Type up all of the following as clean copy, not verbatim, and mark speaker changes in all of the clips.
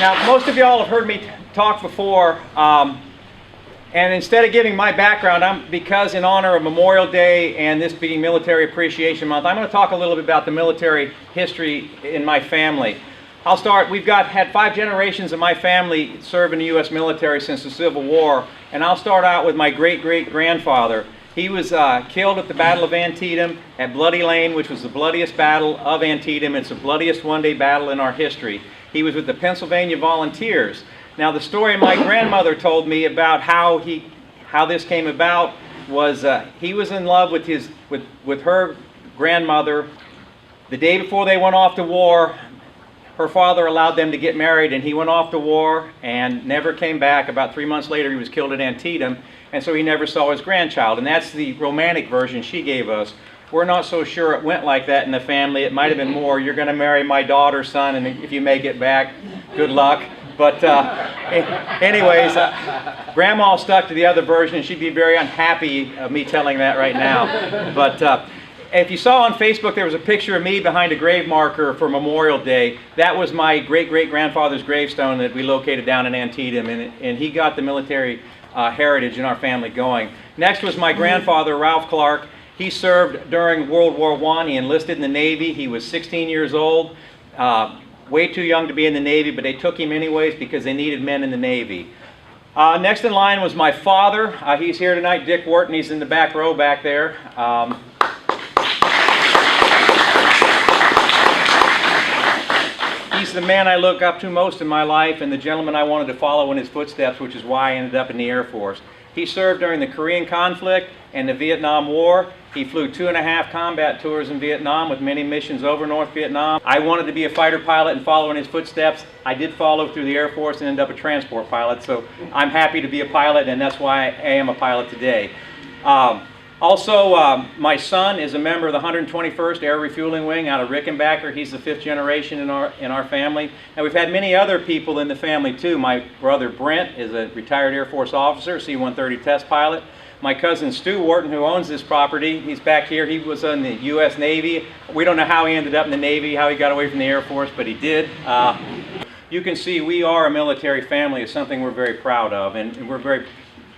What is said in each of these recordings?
Speaker 1: Now, most of y'all have heard me talk before, and instead of giving my background, because in honor of Memorial Day and this being Military Appreciation Month, I'm going to talk a little bit about the military history in my family. I'll start. We've had 5 generations of my family serve in the U.S. military since the Civil War, and I'll start out with my great-great-grandfather. He was killed at the Battle of Antietam at Bloody Lane, which was the bloodiest battle of Antietam. It's the bloodiest one-day battle in our history. He was with the Pennsylvania Volunteers. Now, the story my grandmother told me about how this came about was he was in love with her grandmother. The day before they went off to war, her father allowed them to get married, and he went off to war and never came back. About 3 months later, he was killed at Antietam, and so he never saw his grandchild. And that's the romantic version she gave us. We're not so sure it went like that in the family. It might have been more, you're going to marry my daughter, son, and if you make it back, good luck. But anyways, Grandma stuck to the other version, and she'd be very unhappy of me telling that right now. But if you saw on Facebook, there was a picture of me behind a grave marker for Memorial Day. That was my great-great-grandfather's gravestone that we located down in Antietam, and he got the military heritage in our family going. Next was my grandfather, Ralph Clark. He served during World War I. He enlisted in the Navy. He was 16 years old, way too young to be in the Navy, but they took him anyways because they needed men in the Navy. Next in line was my father. He's here tonight, Dick Wharton. He's in the back row back there. He's the man I look up to most in my life and the gentleman I wanted to follow in his footsteps, which is why I ended up in the Air Force. He served during the Korean conflict and the Vietnam War. He flew 2.5 combat tours in Vietnam with many missions over North Vietnam. I wanted to be a fighter pilot and follow in his footsteps. I did follow through the Air Force and ended up a transport pilot, so I'm happy to be a pilot, and that's why I am a pilot today. Also, my son is a member of the 121st Air Refueling Wing out of Rickenbacker. He's the 5th generation in our family. And we've had many other people in the family too. My brother Brent is a retired Air Force officer, C-130 test pilot. My cousin Stu Wharton, who owns this property, he's back here. He was in the U.S. Navy. We don't know how he ended up in the Navy, how he got away from the Air Force, but he did. You can see we are a military family. It's something we're very proud of, and we're very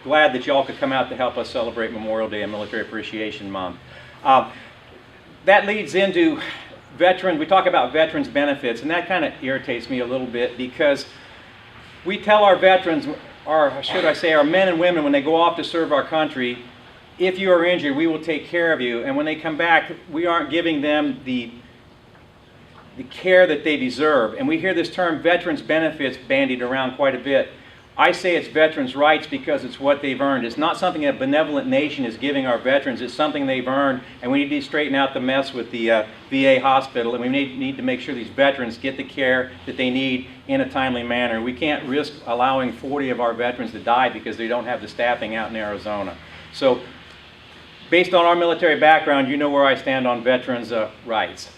Speaker 1: glad that y'all could come out to help us celebrate Memorial Day and Military Appreciation Month. That leads into veterans. We talk about veterans benefits, and that kind of irritates me a little bit because we tell our veterans, or should I say our men and women, when they go off to serve our country, if you are injured, we will take care of you. And when they come back, we aren't giving them the care that they deserve. And we hear this term veterans benefits bandied around quite a bit. I say it's veterans' rights because it's what they've earned. It's not something a benevolent nation is giving our veterans. It's something they've earned, and we need to straighten out the mess with the VA hospital, and we need to make sure these veterans get the care that they need in a timely manner. We can't risk allowing 40 of our veterans to die because they don't have the staffing out in Arizona. So, based on our military background, you know where I stand on veterans' rights.